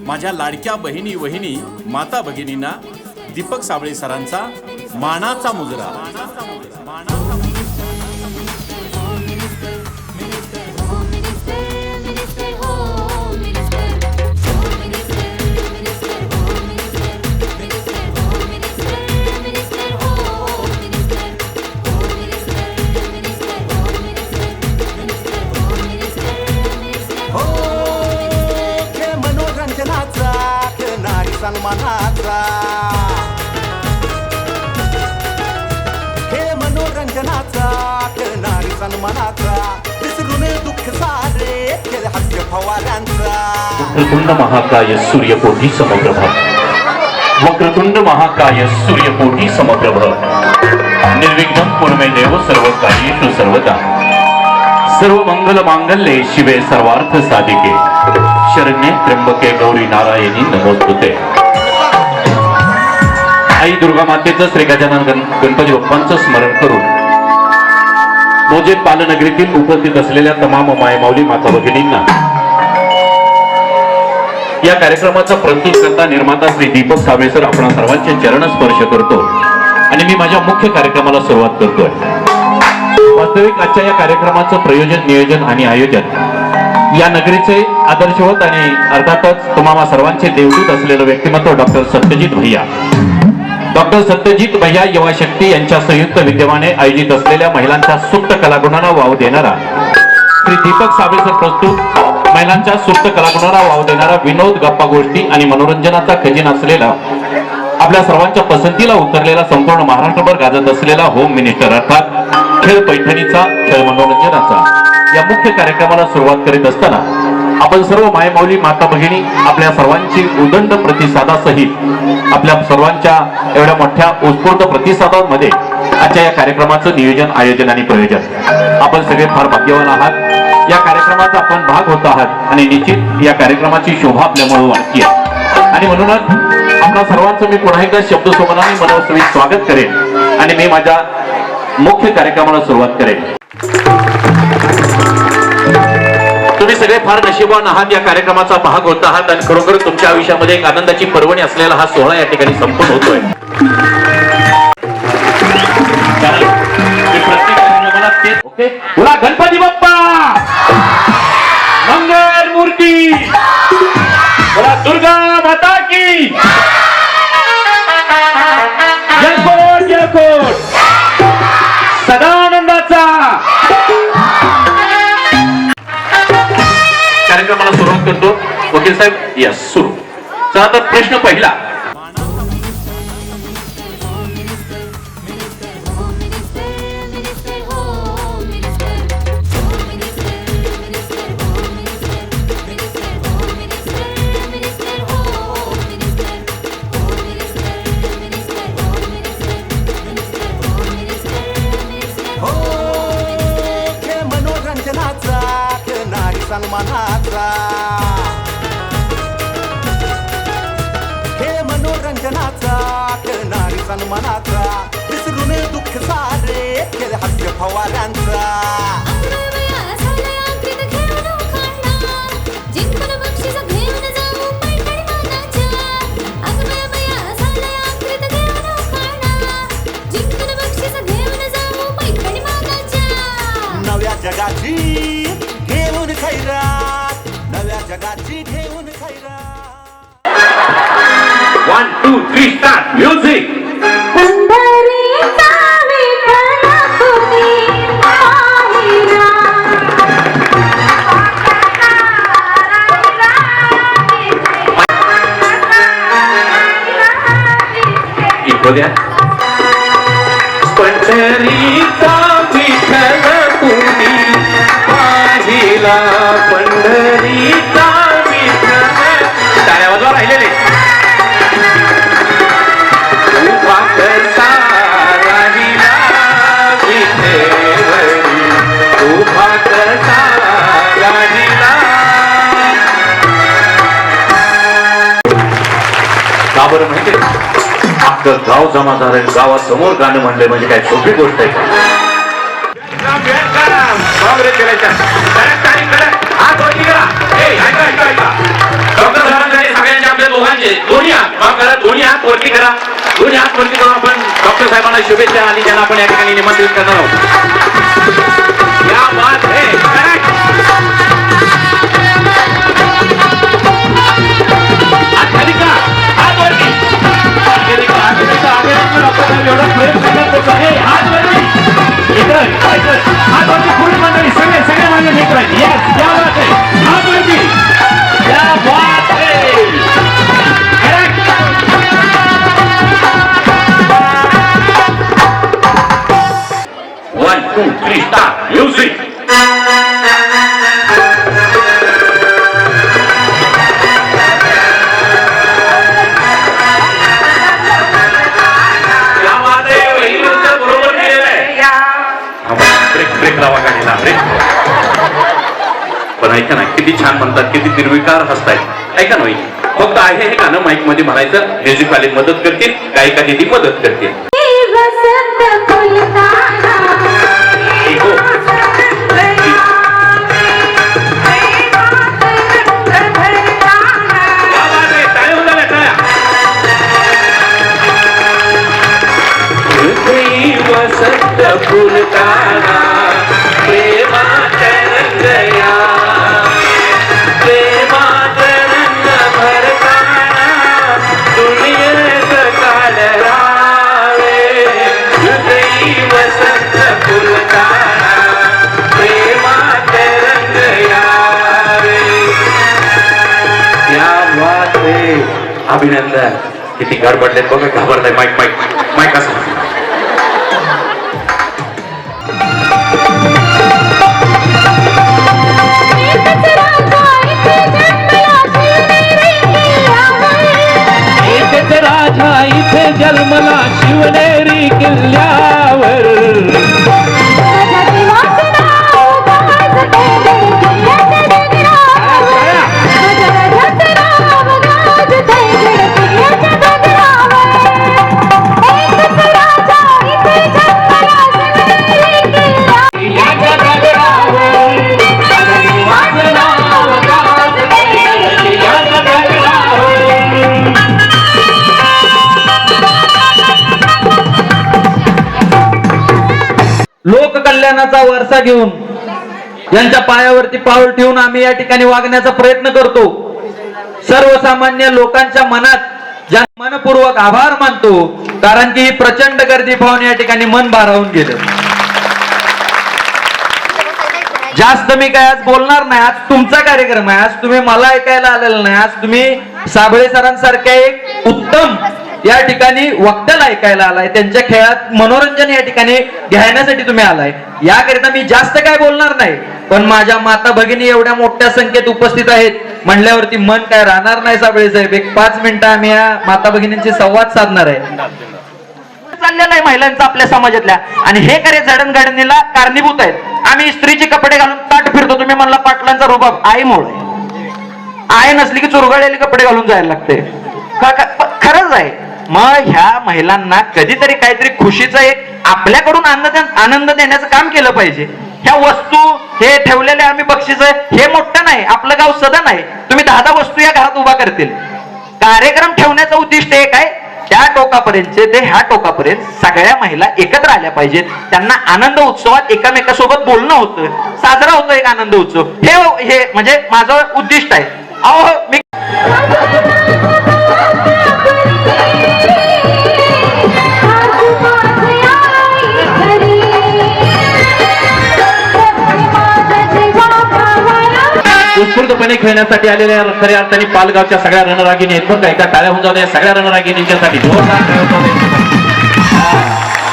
माझ्या लाडक्या बहिणी वहिनी माता भगिनींना दीपक साबळे सरांचा मानाचा मुजरा. सन्मानाचा हे मनोरंजनाचा नारी सन्मानाचा विसरून दुःख सारे केले हास्य फवाऱ्यांचा. वक्रतुंड महाकाय सूर्यकोटी समप्रभ वक्रतुंड महाकाय सूर्यकोटी समप्रभ निर्विघ्नं कुर्मे देव सर्व कार्येषु सर्वदा सर्व मंगल मांगल्ये शिवे सर्वार्थ साधिके शरण्ये त्र्यंबके गौरी नारायणी नमोस्तुते. आई दुर्गा मातेचं श्री गजानन गणपती बाप्पांचं स्मरण करून मोजे पालनगरीतील उपस्थित असलेल्या तमाम मायमाऊली माता भगिनींना या कार्यक्रमाचा प्रस्तुतकर्ता निर्माता श्री दीपक साबळे सर आपण सर्वांचे चरण स्पर्श करतो आणि मी माझ्या मुख्य कार्यक्रमाला सुरुवात करतोय. वास्तविक आजच्या या कार्यक्रमाचं प्रयोजन नियोजन आणि आयोजन या नगरीचे आदर्शवत आणि अर्थातच तुम्हाला सर्वांचे देवदूत असलेलं व्यक्तिमत्व डॉक्टर सत्यजित भैया युवा शक्ती यांच्या संयुक्त विद्यमाने आयोजित असलेल्या महिलांच्या सुप्त कलागुणांना वाव देणारा श्री दीपक साबळे सर प्रस्तुत महिलांच्या सुप्त कलागुणांना वाव देणारा विनोद गप्पा गोष्टी आणि मनोरंजनाचा खजिना असलेला आपल्या सर्वांच्या पसंतीला उतरलेला संपूर्ण महाराष्ट्रभर गाजत असलेला होम मिनिस्टर अर्थात खेळ पैठणीचा खेळ मनोरंजनाचा या मुख्य कार्यक्रमाला सुरुवात करीत असताना आपण सर्व मायमाऊली माता भगिनी आपल्या सर्वांची उदंड प्रतिसादासहित आपल्या सर्वांच्या एवढ्या मोठ्या उत्स्फूर्त प्रतिसादांमध्ये आजच्या या कार्यक्रमाचं नियोजन आयोजन आणि प्रयोजन आपण सगळे फार भाग्यवान आहात. या कार्यक्रमाचा आपण भाग होत आहात आणि निश्चित या कार्यक्रमाची शोभा आपल्यामुळे वाढती आहे आणि म्हणूनच आपल्या सर्वांचं मी पुन्हा एकदा शब्दसोमनाने मनोस्वीत स्वागत करेन आणि मी माझ्या मुख्य कार्यक्रमाला सुरुवात करेन. तुम्ही सगळे फार नशीबवान आहात, या कार्यक्रमाचा भाग होत आहात आणि खरोखर तुमच्या आयुष्यामध्ये एक आनंदाची पर्वणी असलेला हा सोहळा या ठिकाणी संपूर्ण होतोय. बोला गणपती बाप्पा मंगल मूर्ती, बोला दुर्गा माता की जयकोट जयकोट. सदानंदाचा कार्यक्रमाला सुरुवात करतो. वकील साहेब यस सुरू. चला तर प्रश्न पहिला. सन्मानाचा हे मनोरंजनाचा नारी सन्मानाचा विसरून दुःख सारे केले हास्य फवाऱ्यांचा. 2 3 स्टार्ट म्युझिक. पंढरीचा विठ्ठल तुझी पाहिला. इको द्या. पंढरीचा विठ्ठल तुझी पाहिला, पंढरीचा विठ्ठल. टाळ्या वाजवा राहिलेले. उभा कसा राहिला विठेवरी, उभा कसा राहिला. का बरं माहिती अख्खं गाव जमा झालंय, गावासमोर गाणं म्हणलंय म्हणजे काय सोपी गोष्ट आहे का? सगळ्यांचे आपल्या दोघांचे दोन्ही हात वरती करा. दोन्ही हात वरती करून आपण डॉक्टर साहेबांना शुभेच्छा आणि त्यांना आपण या ठिकाणी निमंत्रित करणार आहोत. या बात है. हात खाली का? हात वरती. एवढं प्रेम करण्यात आहे. हात वरती. हात वरती पूर्ण मंडळी सगळे माझे मित्र आहेत. Yes, क्या बात है. हात वरती. क्या बात है. One, two, three, start. Music. Brake लावा गाडीला. ब्रेक. पण ऐका ना, किती छान म्हणतात, किती निर्विकार हसतायत. ऐका ना, फक्त आहे हे गाणं माईक मध्ये म्हणायचं. म्युझिक वाले मदत करतील, गायिका दिदी मदत करतील. वसंत फुलताना हो. वसंत फुलताना प्रेमात रंगया, प्रेमात रंग भरताना दुनियेत काळ रावे. हृदयी वसंत फुलताना प्रेमात रंग यावे. या बात है. अभिनंदन. किती गडबडले बघा, घाबरलाय. माईक माईक माईक असं. राजा इथे जन्मला शिवनेरी किल्ल्यावर. लोककल्याणाचा वारसा घेऊन यांच्या पायावरती पाऊल ठेवून आम्ही या ठिकाणी वागण्याचा प्रयत्न करतो. सर्वसामान्य लोकांच्या मनात मनपूर्वक आभार मानतो, कारण की ही प्रचंड गर्दी पाहून या ठिकाणी मन भारावून गेलं. जास्त मी काय आज बोलणार नाही. आज तुमचा कार्यक्रम आहे. आज तुम्ही मला ऐकायला आलेलं नाही. आज तुम्ही साबळे सरांसारख्या एक उत्तम या ठिकाणी वक्त्याला ऐकायला आलाय. त्यांच्या खेळात मनोरंजन या ठिकाणी घेण्यासाठी तुम्ही आलाय. याकरिता मी जास्त काय बोलणार नाही. पण माझ्या माता भगिनी एवढ्या मोठ्या संख्येत उपस्थित आहेत म्हणल्यावरती मन काय राहणार नाही. साबळे साहेब, एक 5 मिनिटं आम्ही या माता भगिनींची संवाद साधणार आहे. चाललेला आहे महिलांचा आपल्या समाजातल्या, आणि हे कार्य जडणघडणीला कारणीभूत आहेत. आम्ही स्त्रीचे कपडे घालून ताट फिरतो. तुम्ही म्हणला पाटलांचा रुबाब आईमुळे. आई नसली की चुरगळलेले कपडे घालून जायला लागते. खरंच आहे. मग ह्या महिलांना कधीतरी काहीतरी खुशीचा एक आपल्याकडून आनंद देण्याचं काम केलं पाहिजे. ह्या वस्तू हे ठेवलेले आम्ही बक्षीस हे मोठं नाही. आपलं गाव सदन आहे. तुम्ही 10 वस्तू या घरात उभा करतील. कार्यक्रम ठेवण्याचं उद्दिष्ट एक आहे, त्या टोकापर्यंत ते ह्या टोकापर्यंत सगळ्या महिला एकत्र आल्या पाहिजेत. त्यांना आनंद उत्सवात एकमेकांसोबत बोलणं होतं, साजरा होतो एक आनंद उत्सव. हे म्हणजे माझं उद्दिष्ट आहे. अहो मी खेळण्यासाठी आलेल्या खऱ्या अर्थाने पालगावच्या सगळ्या रणरागिणी आहेत बरं का. एका टाळ्या होऊन जाऊ द्या सगळ्या रणरागिणींच्यासाठी. जोरदार टाळ्या होऊ द्या.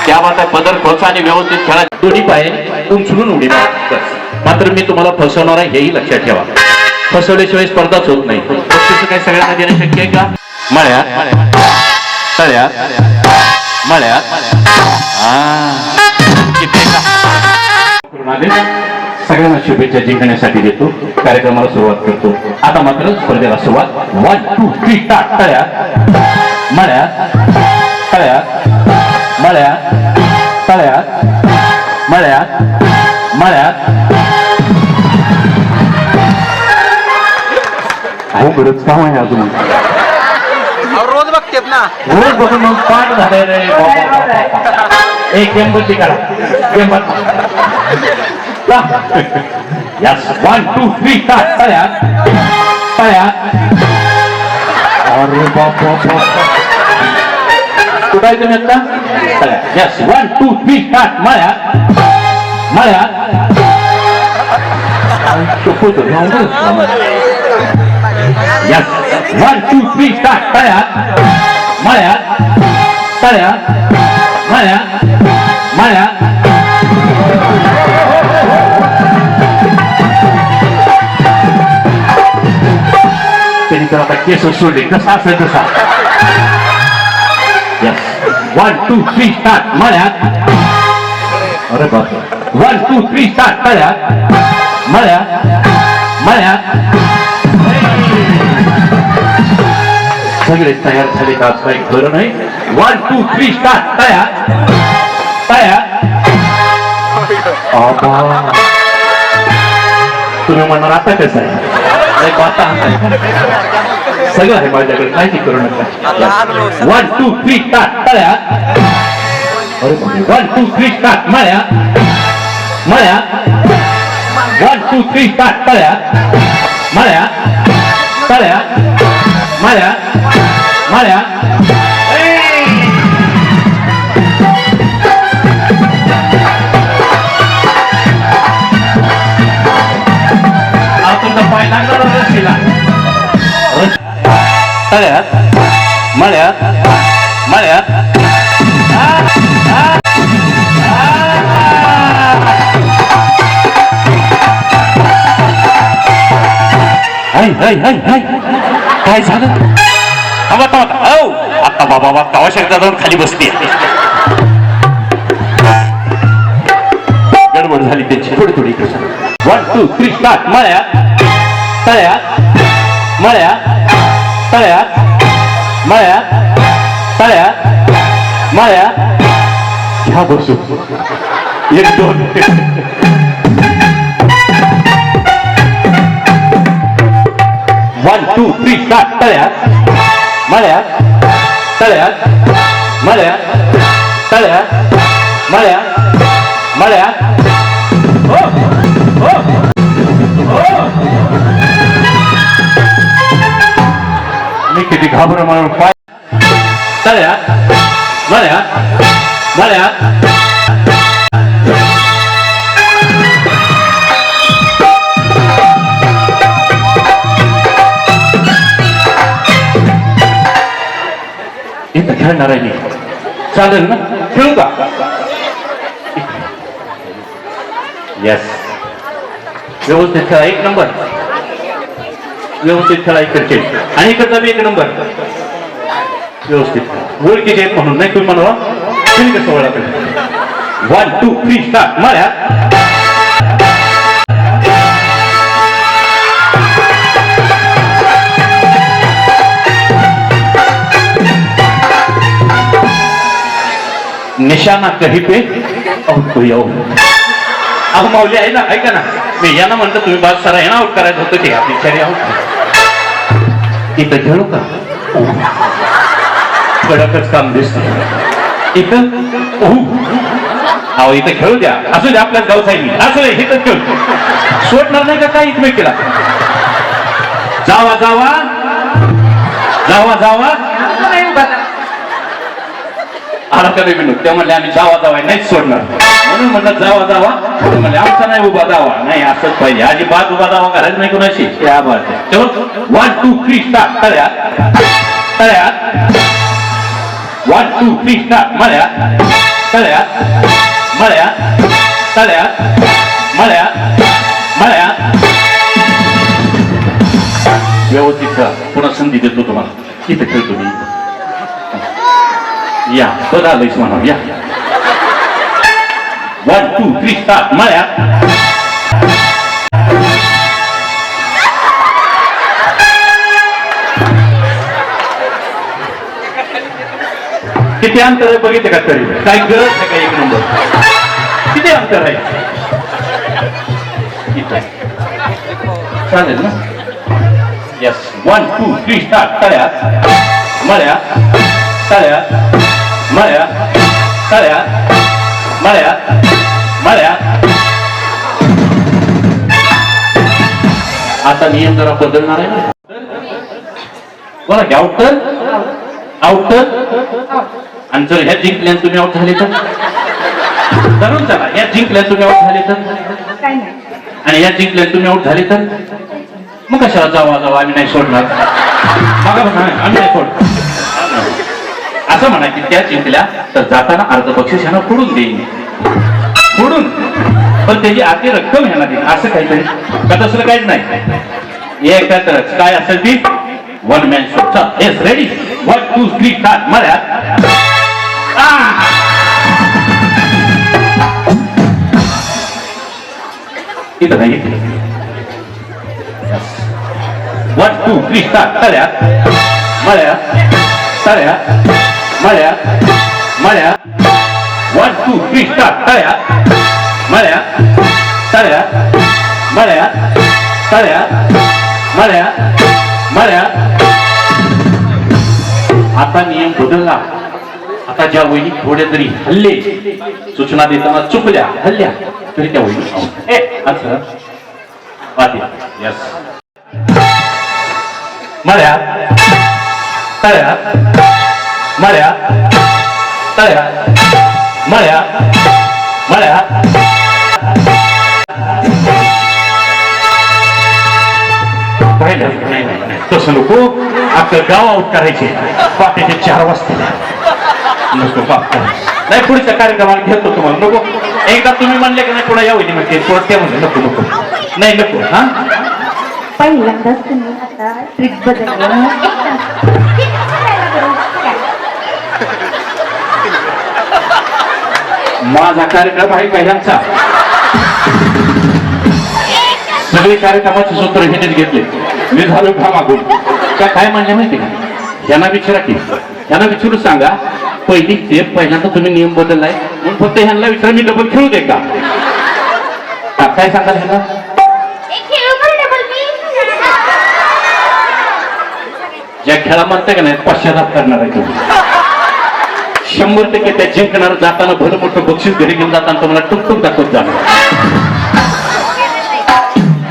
त्या माता पदर खोचा आणि व्यवस्थित खेळा. दोन्ही पाय उंचलून उडी मारा. मात्र मी तुम्हाला फसवणार आहे हेही लक्षात ठेवा. फसवल्याशिवाय स्पर्धाच होत नाही. बक्षीस काय सगळ्यांना देणं शक्य आहे का? मळ्यात तळ्यात मळ्यात सगळ्यांना शुभेच्छा जिंकण्यासाठी देतो. कार्यक्रमाला सुरुवात करतो. आता मात्र स्पर्धेला सुरुवात. 1 2 3 स्टार्ट. तळ्यात मळ्यात तळ्यात मळ्यात तळ्यात मळ्यात मळ्यात. हो बरंच काम आहे अजून. रोज बघतेत ना. रोज बघून मग पाठ झाले रे. एक गेमबत्ती करा. Yes 1 2 3 start. तळ्यात तळ्यात. अरे बाप कुठं आहे तुम्ही आता? तळ्यात. Yes 1 2 3 start. मळ्यात मळ्यात. Yes 1 2 3 start. तळ्यात मळ्यात तळ्यात मळ्यात मळ्यात. त्यांनी तर आता केस सोडले कसा असेल तसा. Yes 1 2 3 start. मळ्यात. अरे बाप 1 2 3 स्टार्ट. तळ्यात मळ्यात मळ्यात. सगळे तयार झाले का? आज काही खरं नाही. 1 2 3 स्टार्ट. तळ्यात तळ्यात. तुम्ही म्हणणार आता कसं आहे? सगळं आहे माझ्याकडे माहिती करू नका. 1 2 3 स्टार्ट. तळ्यात. 1 2 3 स्टार्ट. मळ्यात मळ्यात. 1 2 3 स्टार्ट. तळ्यात मळ्यात तळ्यात मळ्यात मळ्यात. तुमचा पाय लागणार रस्सीला. तळ्यात मळ्यात मळ्यात. काय झालं? थांबा थांबा. औ आता बाबा तवा शेकदा जाऊन खाली बसते. गडबड झाली त्यांची थोडी थोडी. 1 2 3 स्टार्ट. मळ्यात तळ्यात मळ्यात तळ्यात मळ्यात तळ्यात मळ्यात. ह्या बसू 1 2. 1 2 3 स्टार्ट. तळ्यात मळ्यात तळ्यात मळ्यात तळ्यात मळ्यात मळ्यात. मी किती घाबर म्हणून पाय. तळ्यात मळ्यात मळ्यात. इथं खेळणार आहे मी. चालेल ना? खेळू का? येस व्यवस्थित खेळा. 1 नंबर. व्यवस्थित खेळा. इकडचे आणि इकडचा बी 1 नंबर. व्यवस्थित ओळखीचे आहेत म्हणून नाही तुम्ही म्हणा. तुम्ही कसं ओळखलं? 1 2 3 स्टार्ट. मळ्यात निशाणा कही पे आउट कोई आउट. अहो माऊली आहे ना, ऐका ना. मी यांना म्हणतो तुम्ही बाद सारा यांना आउट करायचं होतं ते बिचारी आउट. इथं खेळू का? कडकच काम दिसत इथं. अहो इथं खेळू द्या. असू द्या आपल्याच गावचा आहे मी. असू दे इथं खेळू. सोडणार नाही का काय एकमेकीला? जावा जावा जावा जावा. आला का विनोद त्या म्हणले आम्ही जावा जावा नाहीच सोडणार म्हणून म्हणलं जावा जावा ते म्हणले आमचा नाही उभा दावा नाही असंच पाहिजे अजिबात उभा दावा करायचं नाही कोणाशी त्या बात आहे चलो 1 2 3 स्टार्ट तळ्यात तळ्यात 1 2 3 स्टार्ट मळ्यात तळ्यात मळ्यात तळ्यात मळ्यात मळ्यात व्यवस्थित खेळा पुन्हा संधी देतो तुम्हाला इथे खेळतो मी या बरं आलंयच म्हणा या 1 2 3 स्टार्ट मळ्यात किती अंतर आहे बघितलं का तरी काही गरज नाही का एक नंबर किती अंतर आहे इथं चालेल ना यस 1 2 3 स्टार्ट तळ्यात मळ्यात तळ्यात मळ्यात तळ्यात मळ्यात मळ्यात आता नियम जरा बदलणार आहे ना बघा की आउटर आउटर आणि जर ह्या जिंकल्यान तुम्ही आउट झाले तर धरून चला ह्या जिंकल्यान तुम्ही आउट झाले तर आणि ह्या जिंकल्यान तुम्ही आउट झाले तर मग कशाला जावा जावा आम्ही नाही सोडणार बघा बघा आम्ही नाही सोडणार असं म्हणा की त्या जिंकल्या तर जाताना अर्ध बक्षीस ह्यांना फोडून देईन फोडून पण त्याची आधी रक्कम ह्यांना देईन असं काहीतरी का तसलं काहीच नाही एकत्रच काय असेल ती वन मॅन शो चल येस रेडी 1 2 3 स्टार्ट मळ्यात इथं नाही 1 2 3 स्टार्ट तळ्यात मळ्यात तळ्यात मळ्यात मळ्यात 1 2 3 स्टार्ट तळ्यात मळ्यात तळ्यात मळ्यात तळ्यात मळ्यात मळ्यात आता नियम बदलला आता ज्या वहिनी थोड्या तरी हल्ले सूचना देताना चुकल्या हल्ल्या तरी त्या वहिनी असं यस मळ्यात तळ्यात मळ्यात तळ्यात मळ्यात मळ्यात पाहिलं तसं नको आपलं गाव आउट करायचे पहाटेचे 4 वाजता नको बाप नाही पुढच्या कार्यक्रमाला घेतो तुम्हाला नको एकदा तुम्ही म्हणले की नाही पुन्हा या वहिनी म्हणते पुढे ते म्हणले नको नको नाही नको हा पहिल्यांदाच तुम्ही आता ट्रिक बदलली माझा कार्यक्रम आहे पहिल्यांचा सगळे कार्यक्रमाचे सूत्र हेच घेतले मी झालो मागून का काय म्हणजे माहिती का यांना विचारा की यांना विचारू सांगा पहिली ते पहिल्यांदा तुम्ही नियम बदललाय म्हणून फक्त ह्यांना विचारा मी डबल खेळू दे का काय सांगाल ह्यांना ज्या खेळा म्हणते का नाही पश्चाताप करणार आहे तुम्ही 100% त्या जिंकणार जाताना भलं मोठं बक्षीस घरी घेऊन जाताना तुम्हाला टुकटुक दाखवत जाणार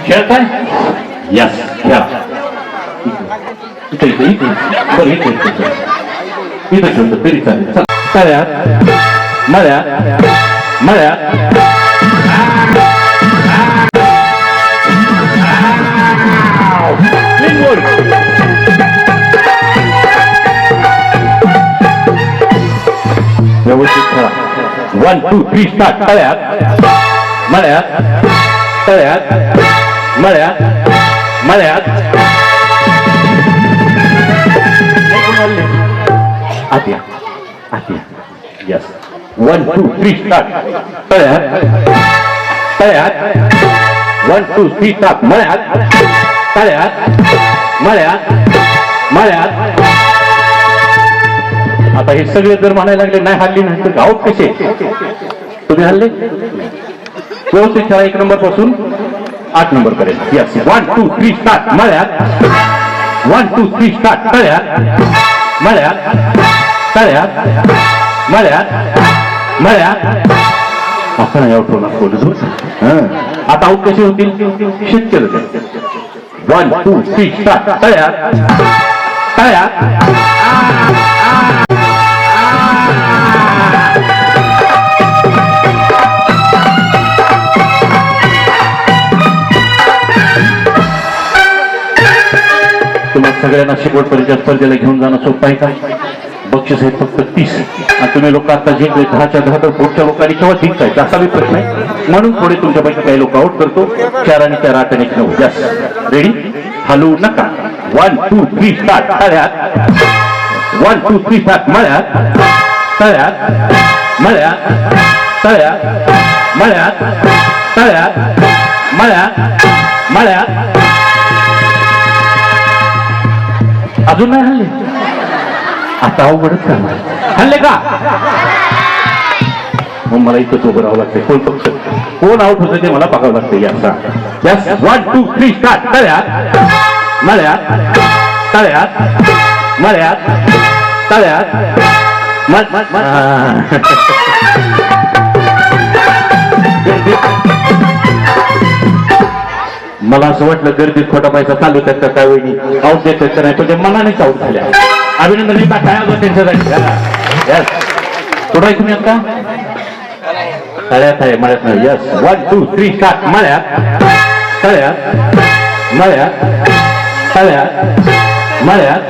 खेळताय यस खेळा इथे इथे इथे इथे इथे खेळतो तरी चालेल तळ्यात मळ्यात मळ्यात व्यवस्थित खेळा 1 2 3 स्टार्ट तळ्यात मळ्यात तळ्यात मळ्यात मळ्यात आत्या आत्या यस 1 2 3 स्टार्ट तळ्यात तळ्यात 1 2 3 स्टार्ट मळ्यात तळ्यात मळ्यात मळ्यात आता हे सगळे जर म्हणायला लागले नाही हल्ली नाही तर आऊट कसे तुम्ही हल्ले व्यवस्थित खेळा 1 नंबर पासून 8 नंबर पर्यंत यस 1 2 3 स्टार्ट मळ्यात 1 2 3 स्टार्ट तळ्यात मळ्यात तळ्यात मळ्यात मळ्यात आपण आउट होणार बोलतो आता आऊट कसे होतील शक्य होते 1 2 3 स्टार्ट तळ्यात तळ्यात यांना शेवटपर्यंत स्पर्धेला घेऊन जाणं सोपं आहे का? बक्षीस आहे फक्त 30 आणि तुम्ही लोक आता जिंकले 10च्या 10 तर पुढच्या लोकांनी केव्हा जिंकायचं असा बी प्रश्न आहे. म्हणून पुढे तुमच्यापैकी काही लोक आउट करतो. 4 आणि 4 8 आणि 9 यस रेडी हलू नका. 1 2 3 स्टार्ट. तळ्यात 1 2 3 स्टार्ट. मळ्यात तळ्यात मळ्यात तळ्यात मळ्यात तळ्यात मळ्यात मळ्यात. अजून नाही हल्ले. आता अवघडच का हल्ले का? मग मला इथंच उभं राहावं लागतं. कोण पक्ष कोण आउट होतं ते मला बघावं लागतं. Yes 1 2 3 start. तळ्यात मळ्यात तळ्यात मळ्यात तळ्यात मला असं वाटलं गर्दीत खोटा पैसा चालू त्यात काय वेळी आउट देत तर नाही पण ते मनानेच आउट झाल्या. अभिनंदन मी काय होतं त्यांच्यासाठी. यस कुठं आहे तुम्ही आता? तळ्यात आहे मळ्यात नाही. Yes 1 2 3 start. मळ्यात तळ्यात मळ्यात तळ्यात मळ्यात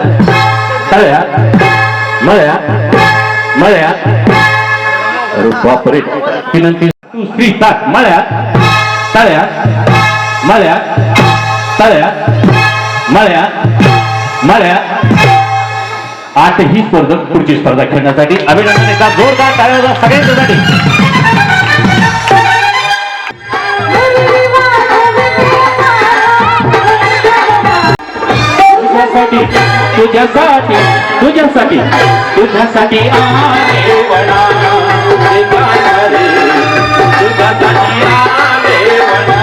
तळ्यात मळ्यात मळ्यात. अरे बापरे. विनंती 2 3 स्टार्ट. मळ्यात तळ्यात मळ्यात तळ्यात मळ्यात मळ्यात. 8 ही स्पर्धक पुढची स्पर्धा खेळण्यासाठी अभिनंदन. एका जोरदार टाळ्या सगळ्यांच्यासाठी. तुझ्यासाठी तुझ्यासाठी तुझ्यासाठी तुझ्यासाठी आले वडा रे गाणं रे. तुझ्यासाठी आले वडा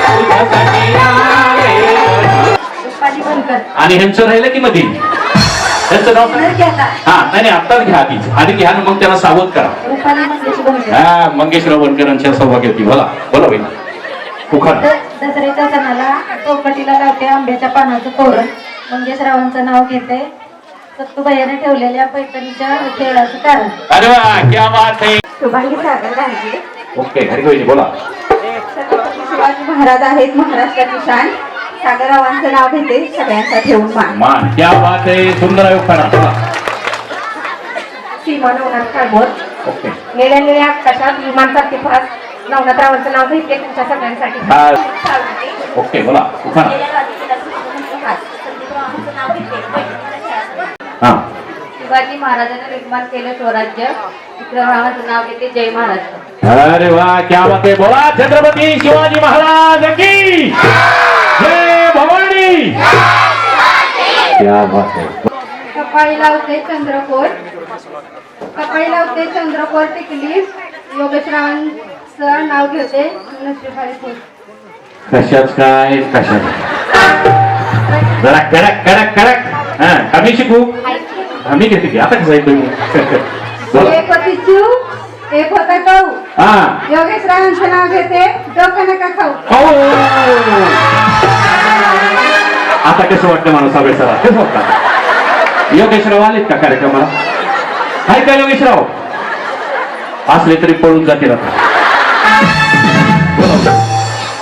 तुझ्यासाठी आले वडा. आणि ह्यांचं राहिलं की मध्ये त्यांचं नाव हा नाही आत्ताच घ्या आधी घ्या मग त्यांना सावध करा. हा मंगेशराव वनकरांच्या सौभाग्यवती. बोला बोला बाई. दसऱ्याच्या सणाला चौकटीला लावते आंब्याच्या पानाचं तोरण. मंगेशरावांचं नाव घेते. सत्तूबाईने ठेवलेल्या पैठणीच्या खेळाचं कारण. अरे वा क्या बात है. शुभांगी सागर गांधी. ओके हरिभाई बोला. छत्रपती शिवाजी महाराज आहेत महाराष्ट्राची शान. सागररावांचं नाव घेते सगळ्यांचा ठेवून मान. मान क्या बात है. सुंदर आहे उखाणा. बोला. सीमा नवनाथ काळभोर. ओके निळ्या निळ्या आकाशात विमान चालते फास. नवनाथरावांचं नाव घेते तुमच्या सगळ्यांसाठी. ओके बोला उखाणा. हा शिवाजी महाराजांनी निर्माण केलं स्वराज्य. विक्रमरावांचं नाव घेते जय महाराष्ट्र. अरे वा क्या बात है. बोला छत्रपती शिवाजी महाराज की जय भवानी. क्या बात है. कपाळी लावते चंद्रकोर. कपाळी लावते चंद्रकोर टिकली. योगेशरावांचं नाव घेते नशिबाई फुल. कशाच काय कशाच जरा कडक कडक कडक. हा आम्ही शिकू आम्ही घेते की आता कसं आहे तुम्ही. एक होती चिव एक होता गहू. हा योगेशरावांचं नाव घेते डोकं नका खाऊ. आता कसं वाटतं मला साबळे सर कसं वाटतं. योगेशराव आलेत का कार्यक्रमाला? आहे का योगेशराव? असले तरी पळून जातील आता.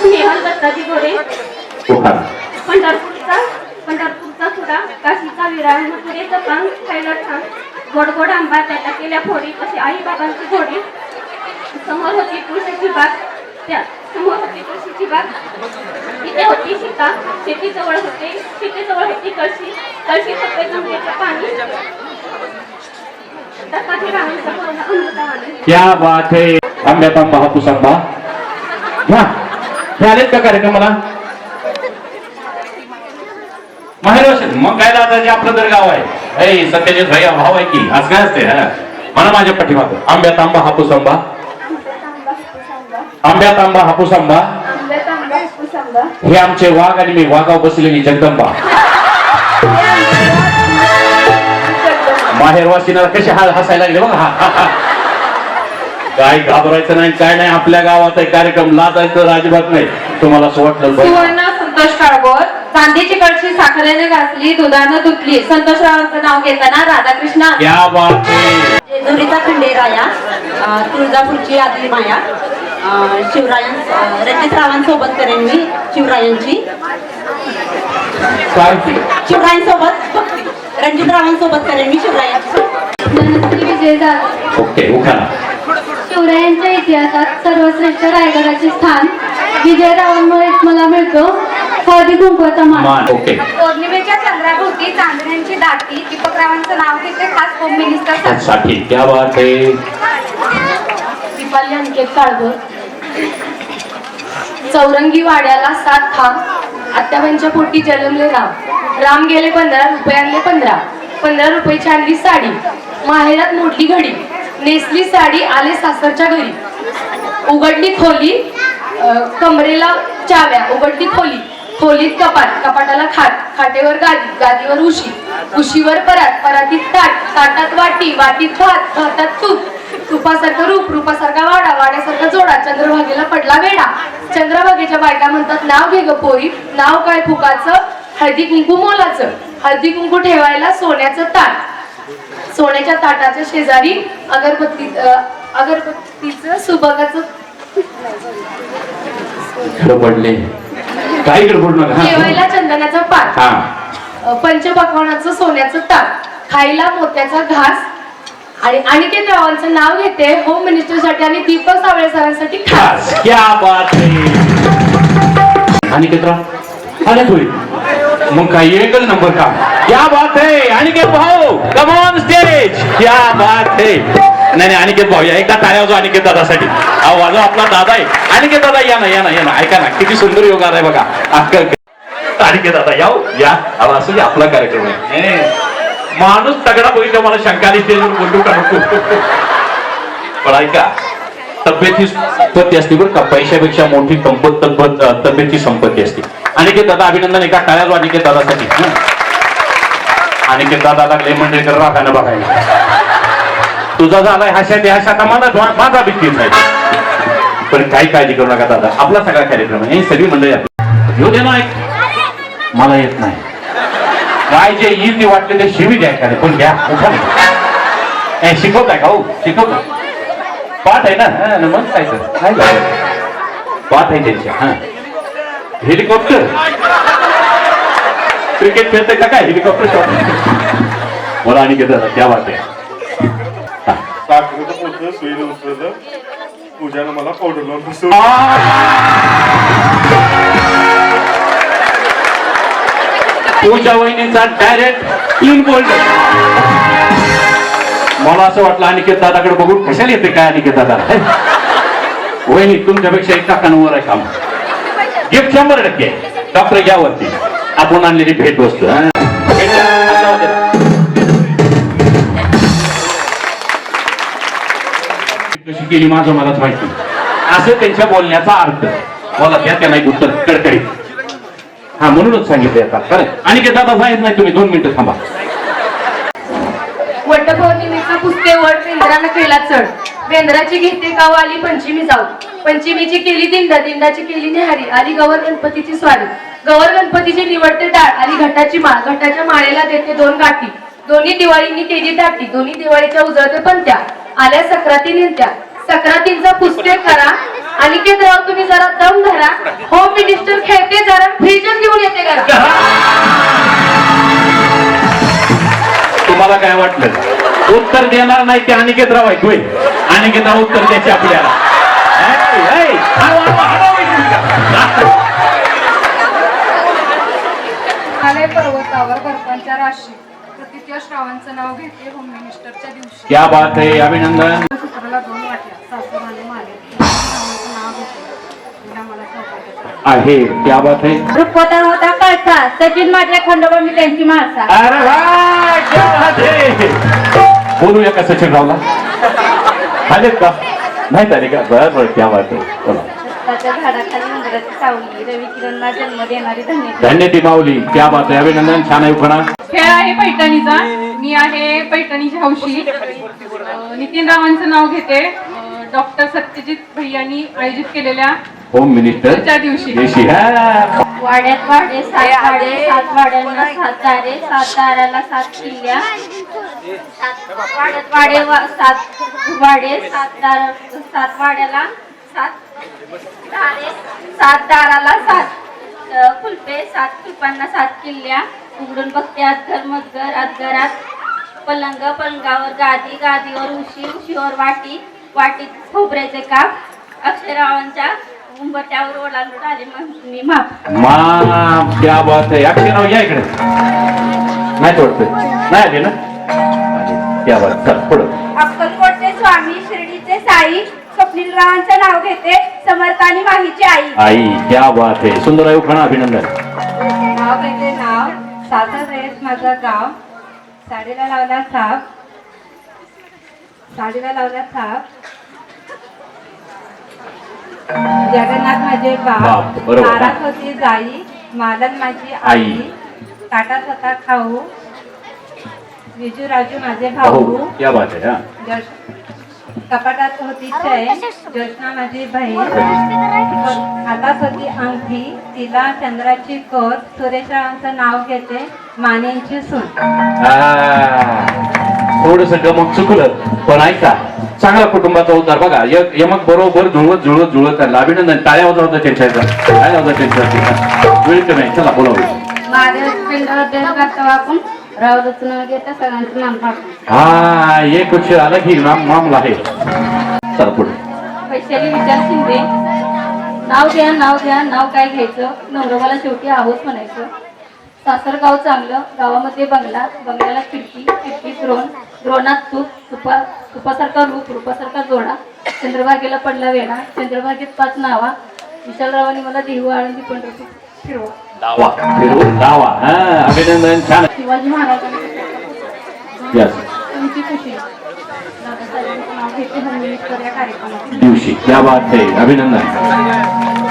नेहल दत्ताजी गोरे. उखाणा. पंढरपूरचा सुरा काशीचा विराळ मथुरेचं पान खायला ठाण. गोड गोड आंबा त्याला केल्या फोडी अशी आई बाबांची घोडी. समोर होती तुळशीची बाग. त्या समोर होती तुळशीची बाग. तिथे होती सीता. शेतीजवळ होती कळशी. कळशी होते गंगेचं पाणी. दत्ताजी रावांचा पूर्ण अमृतावाणी. क्या बात है. आंब्यात आंबा हापूस आंबा. घ्या हे आलेत का कार्यक्रमाला? माहेर मग काय दादाजी आपलं तर गाव आहे. सत्यजित भाई भाव आहे की आज काय असते म्हणा माझ्या पाठीमागं. आंब्यात आंबा हापूस आंबा. आंब्यात आंबा हापूस आंबा. हे आमचे वाघ आणि मी वाघाव बसलेली जगदंबा. माहेरवासीना कसे हसायला लागले बघा. काय घाबरायचं नाही काय नाही. आपल्या गावात कार्यक्रम लाजायचं अजिबात नाही. तुम्हाला असं वाटलं सुवर्ण संतोष काळभोर. चांदीची कळशी साखरेने घासली दुधानं धुतली. संतोषरावांचं नाव घेताना राधाकृष्ण. क्या बात है. जेजुरीचा खंडेराया. तुळजापूरची आदली माया. शिवरायां रणजितरावांसोबत करेन मी शिवरायांची. काय शिवरायांसोबत रणजितरावांसोबत करेन मी शिवरायांची. धनश्री विजय जाधव. ओके उखाणा. शिवरायांच्या इतिहासात सर्वश्रेष्ठ रायगडाचे स्थान विजयरावांमुळे मला मिळतो हळदी कुंकवाचा मान. ओके. पौर्णिमेच्या चंद्राभोवती चांदण्यांची दाटी दीपकरावांचं नाव घेते खास होम मिनिस्टर साठी क्या बात है. दीपाली अंकित काळभोर. चौरंगी वाड्याला 7 खांब आत्याबाईंच्या पोटी जन्मले राम गेले 15 रुपये आणले 15 रुपयाची आणली साडी माहेरात मोडली घडी नेसली साडी आले सासरच्या घरी उघडली खोली कमरेला चाव्या उघडली खोलीत कपाटाला खाटेवर गादीवर उशीवर परातीत ताटात वाटीत भात भातात तुपासारखं रूपासारखा वाड्यासारखा जोडा चंद्रभागेला पडला वेडा चंद्रभागेच्या बायका म्हणतात नाव घे ग पोरी नाव काय फुकाचं हळदी कुंकू मोलाचं हळदी कुंकू ठेवायला सोन्याचं ताट सोन्याच्या ताटाच्या शेजारी अगरबत्तीचं सुबकाचं पडले काही गडबड नका. ठेवायला चंदनाचं पाट पंचपक्वानाचं सोन्याचं ताट खायला मोत्याचा घास आणि अनिकेत रावांचं नाव घेते होम मिनिस्टरसाठी आणि दीपक सावळे सरांसाठी खास. क्या बात है. अनिकेत राव आले होईल मग काही एकच नंबर का. क्या बात है अनिकेत भाऊ कम ऑन स्टेज. क्या बात है. नाही अनिकेत भाऊ या एकदा टाळ्या वाजवा अनिकेत दादासाठी. हा वाजवा आपला दादा आहे. अनिकेत दादा या ना ऐका ना किती सुंदर योग आहे बघा. अनिकेत दादा या असं आपला कार्यक्रम आहे. माणूस तगडा बघितला मला शंका आली स्टेजवर बोलू का नको. पण ऐका तब्येतची संपत्ती असते बरं का पैशापेक्षा मोठी तब्येतची संपत्ती असते. अनिकेत दादा अभिनंदन एका टाळ्यावर अनिकेत दादासाठी. अनिकेत दादा लागले मंडळीकर राखानं बघायला तुझा झालाय हा माझा भीतीच आहे. पण काही काळजी करू नका दादा आपला सगळा कार्यक्रम आहे. सगळी मंडळी आपली येऊ दे ना. मला येत नाही काय जे येईल ते वाटले ते शिवी द्या एखादे पण घ्या शिकवताय का हो शिकवता पाठ आहे ना मग काय तर काय पाठ आहे त्यांच्या. हेलिकॉप्टर क्रिकेट खेळतंय का काय हेलिकॉप्टर शॉट मला आणि घेतात त्या बात आहे. साखरेचं पोतं सुईनं उचललं पूजानं मला पावडर लावून बसवलं. पूजा वहिनीचा डायरेक्ट क्लीन बोल्ड. मला असं वाटलं अनिकेत दादाकडे बघून कशाला येते काय अनिकेत दादा. वहिनी तुमच्यापेक्षा एक काकांवर आहे काम. गिफ्ट 100% डॉक्टर घ्या वरती आपण आणलेली भेट वस्तू. कशी केली माझं मलाच माहिती असं त्यांच्या बोलण्याचा अर्थ. बोला द्या त्यांना एक उत्तर कडकडीत. हा म्हणूनच सांगितलं आता खरं. आणि ते दादा जायच नाही तुम्ही 2 मिनिटं थांबा. वटपौर्णिमेचा पुसते वड बेंद्रानं केला चढ बेंद्राची घेते गाव आली पंचमी जाऊ पंचमीची केली दिंडाची केली निहारी आली गवर गणपतीची स्वारी गवर गणपतीची निवडते डाळ आली घटाची माळ घटाच्या माळेला देते 2 गाठी दोन्ही दिवाळींनी केली दाटी दोन्ही दिवाळीच्या उजळते पंत्या आल्या सक्राती नेत्या सक्रातींचा पुसते करा अनिकेत राव तुम्ही जरा दम धरा होम मिनिस्टर खेळते जरा फ्रीजच घेऊन येते घरा. तुम्हाला काय वाटलं उत्तर देणार नाही ते अनिकेत राव ऐकूय. अनिकेत राव उत्तर द्यायचे आपल्याला. हिमालय पर्वतावर बर्फांच्या राशी तृतीय श्रावणचं नाव घेते होम मिनिस्टरच्या दिवशी. क्या बात आहे अभिनंदन. सूत्राला 2 वाट्या सासूबाने मारले श्रावणचं नाव घेते तिला मला सौभाग्याचं आहे. क्या बात आहे. रुपवता होता कळसा सचिन माझ्या खंडोबा मी त्यांची माळसा. अरे वा क्या बात आहे. बोलूया का सचिन रावला आलेत का नाही आले का. बरं क्या बात आहे. त्याच्या झाडाखाली मंदिराची सावली रवी किरणला जन्म देणारी धन्य ती माऊली. क्या बात आहे अभिनंदन. छान आहे उखाणा. खेळ आहे पैठणीचा. मी आहे पैठणीची हौशी. नितीन रावांचं नाव घेते डॉक्टर सत्यजित भैयांनी आयोजित केलेल्या होम मिनिस्टरच्या दिवशी. वाड्यात वाडे 7 वाडे 7 वाड्यांना 7 दारे 7 दाराला 7 किल्ल्या वाड्यात वाडे 7 वाडे 7 वाड्याला 7 दारे 7 दाराला 7 फुलपे 7 फुलपांना 7 किल्ल्या उघडून बघते आतघर मधघर आतघरात पलंग पलंगावर गादी गादीवर उशी उशीवर वाटी वाटीत खोबऱ्याचे काप अक्षरावांच्या उंबरट्यावर ओलांडून आले मी माप मा क्या बात आहे अक्षरराव या इकडे नाही तोडतोय नाही आले ना आले. क्या बात चल पुढं अक्कलकोटचे स्वामी शिर्डीचे साई स्वप्नीलरावांचं नाव घेते समर्थ आणि माहीची आई आई क्या बात आहे सुंदर आहे उखाणा अभिनंदन नाव घेते नाव सासर रेस माझं गाव साडीला लावला थाप जगन्नाथ माझे बाप, बाप बरोबर. दारात होती जाई मालन माझी आई आई. ताटात होता खाऊ विजू राजू माझे हो भाऊ क्या बात आहे हा कपाटात होती चैन ज्योत्ना माझी बहीण हातात होती अंगठी तिला चंद्राची कोर सुरेशरावांचं नाव घेते मानेंची सून थोडस गमक चुकलं पण ऐका चांगला कुटुंबाचा उद्धार बघा यमक बरोबर जुळवत चालला अभिनंदन टाळ्या होता त्यांच्या टाळ्या होता त्यांच्या वेळ नाही चला बोलावं महादेव पिंडावर अभ्यास करता वाकून रावलच न घेता सगळ्यांचं नाम टाकून हा ये कुछ अलग ही मामला आहे चला पुढे वैशाली विचार शिंदे नाव घ्या नाव काय घ्यायचं नवरोबाला शेवटी आहोत म्हणायचं सासर गाव चांगलं गावामध्ये बंगला बंगल्याला खिडकी खिडकीत द्रोणात तुपासारखा रूपासारखा जोडा चंद्रभागेला पडला वेढा चंद्रभागेत 5 नावा विशालरावांनी मला देहू आळंदी पंढरपूर फिरवा दावा फिरवून दावा हा अभिनंदन छान शिवाजी महाराजांनी यस तुमची खुशी दादासाहेबांचं नाव घेते हनुमानेश्वर या कार्यक्रमात दिवशी क्या बात आहे अभिनंदन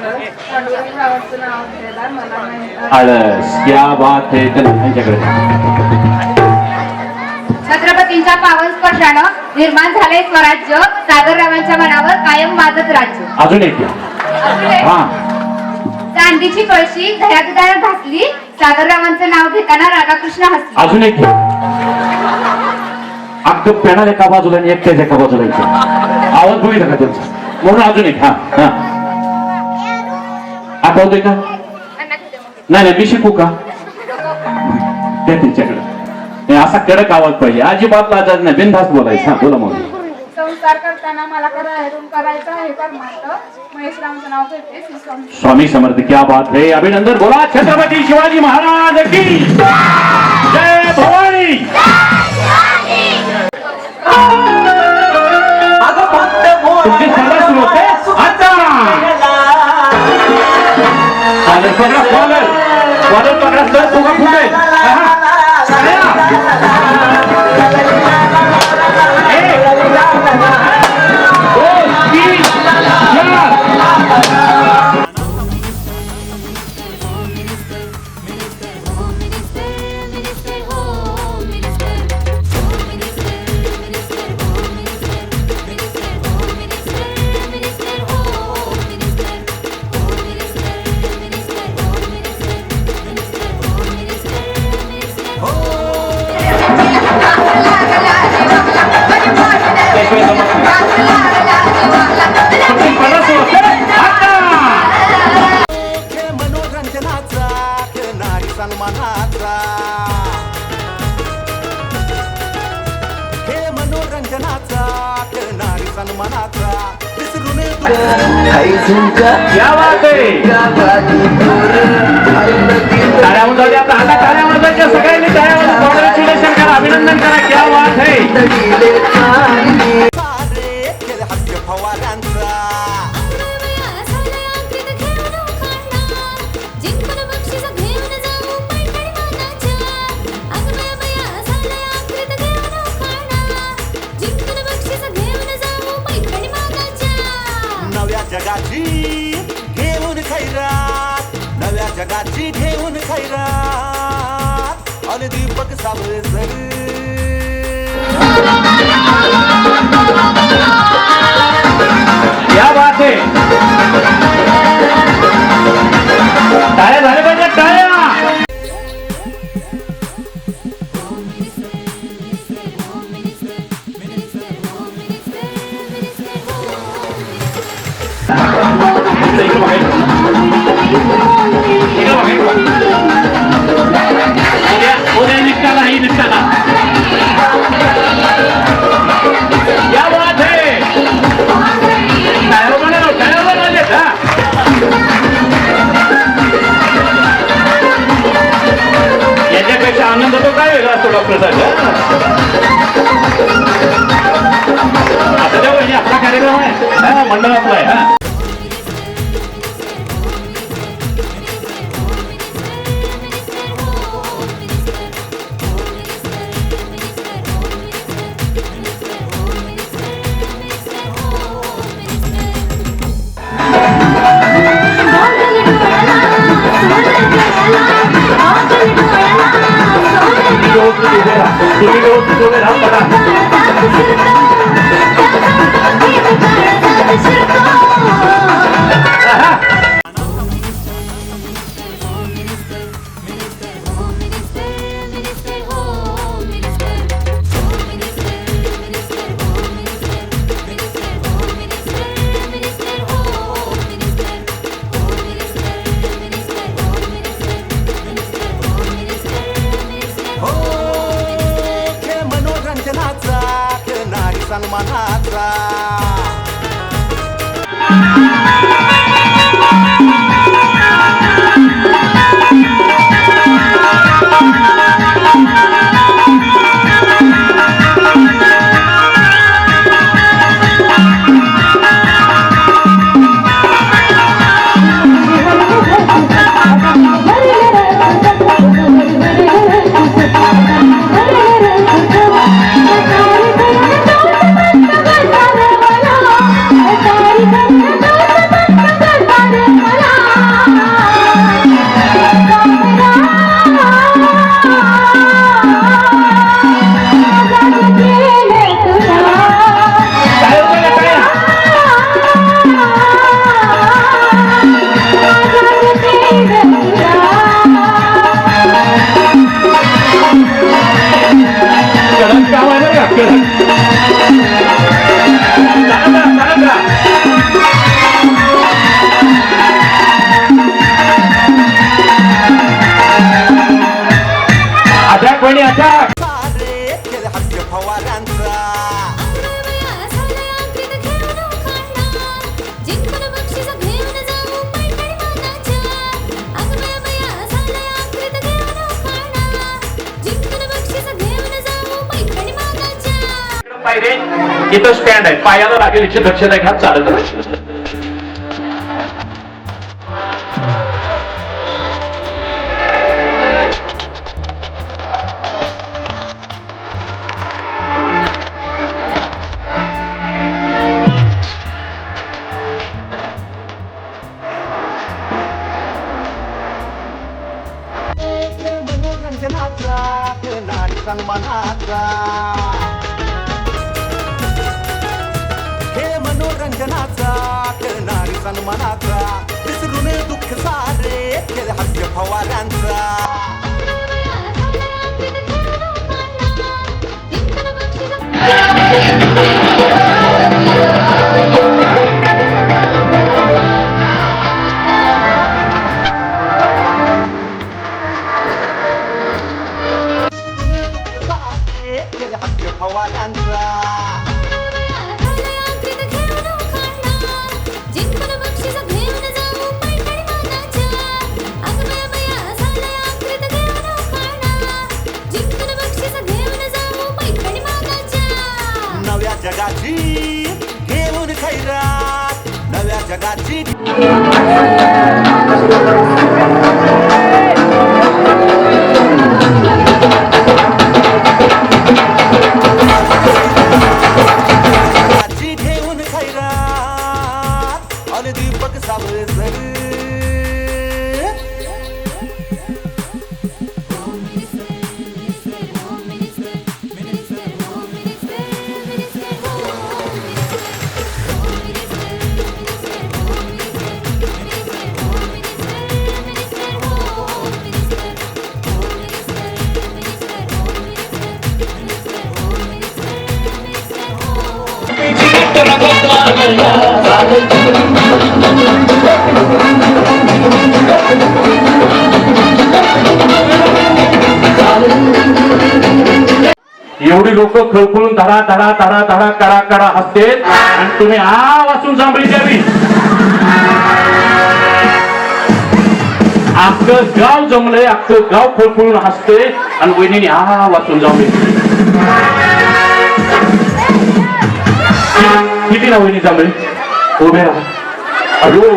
पांडुरंगरावांचं नाव घ्यायला मला नाही आळस क्या बात आहे त्यांच्याकडे छत्रपतींच्या पावन स्पर्शानं निर्माण झाले स्वराज्य सागररावांच्या मनावर कायम वाजत राज्य अजून एक द्या. हा चांदीची कळशी दह्यात घासली सागररावांचं नाव घेताना राधाकृष्ण हसली अजून एक घ्या. अख्खं पॅनल एका बाजूला आणि एकट्याच एका बाजूला इथे आवाज बघितला का त्यांचा म्हणून अजून एक हा हा आठवतोय का नाही मी शिकू का त्या त्यांच्याकडे नाही, असा कडक आवाज पाहिजे अजिबात लाजायचं नाही बिनधास्त बोलायचं हा बोला मग संसार करताना मला करायचं आहे कर्मात महेश रामचं नाव घेते श्री स्वामी स्वामी समर्थ क्या बात है अभिनंदन बोला छत्रपती शिवाजी महाराज की जय भवानी तुमची स्पर्धा सुरू होते आता कॉलर पकडा सर दोघा फुटेल मनोरंजनाचा नारी सन्मानाचा हे मनोरंजनाचा नारी सन्मानाचा विसरून क्या बात आहे टाळ्या वाजवल्या आता आता टाळ्या वाजवायच्या सगळ्यांनी टाळ्या वाजवून कॉंग्रॅच्युलेशन करा अभिनंदन करा क्या बात है हास्य फवाऱ्यांचा नव्या जगाची घेऊन खैरात नव्या जगाची घेऊन खैरात आणि दीपक साबळे सर क्या बात है टाळ्या झाल्या पाहिजे टाळ्या क्या बात है टाळ्या वाजवलेत, हा. याच्यापेक्षा आनंद तो काय वेगळा असतो डॉक्टर साहेब. आता त्या वहिनी आपला कार्यक्रम आहे, हा, मंडळ आपला आहे. हा. तुम्ही व्यवस्थित उभे राहा बघा. हो खेळ मनोरंजनाचा खेळ नारी सन्मानाचा सारे खेळ हास्य फवाऱ्यांचा पायरे इथं स्टँड आहे, पायाला लागेल याची दक्षता घ्या. चालत राहा. मनोरंजनाचा खेळ नारी सन्मानाचा खेळ मनोरंजनाचा खेळ नारी सन्मानाचा विसरून दुःख सारे खेळ हास्य फवाऱ्यांचा हास्य फवाऱ्यांचा नव्या जगाची घेऊन खैरात नव्या जगाची घेऊन खैरात अन दीपक साबळे सर Hallelujah. एवढी लोक खळखळून धडा धडा धडा धडा कडा कडा हसते आणि तुम्ही आ वाचून जांभळी द्यावी. अख्खं गाव जमलंय, अख्खं गाव खळखळून हसते आणि वहिनी आ वाचून जांभळी. किती ना वहिनी जांभळी उभे राहा. अयो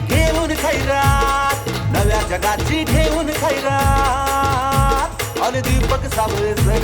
घेऊन खैरात नव्या जगाची ठेवून खैरात आणि दीपक साबळे सर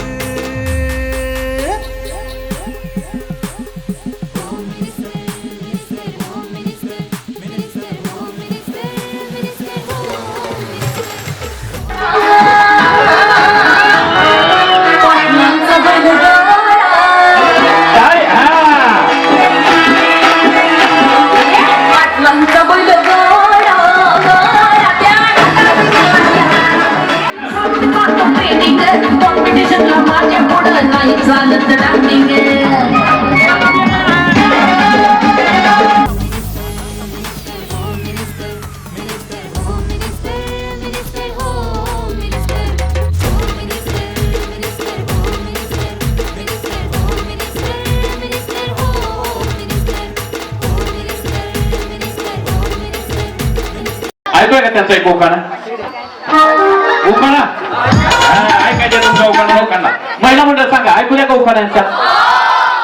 काय कॉम्पिटिशनला माझ्या पुढं नाही चालत डान्सिंग. ऐकूया का त्यांचा एक उखाणा? उखाणा ऐकायचं तुमचा उखाणा उखाणा महिला मंडळ सांगा ऐकूया का उखाण्यांचा?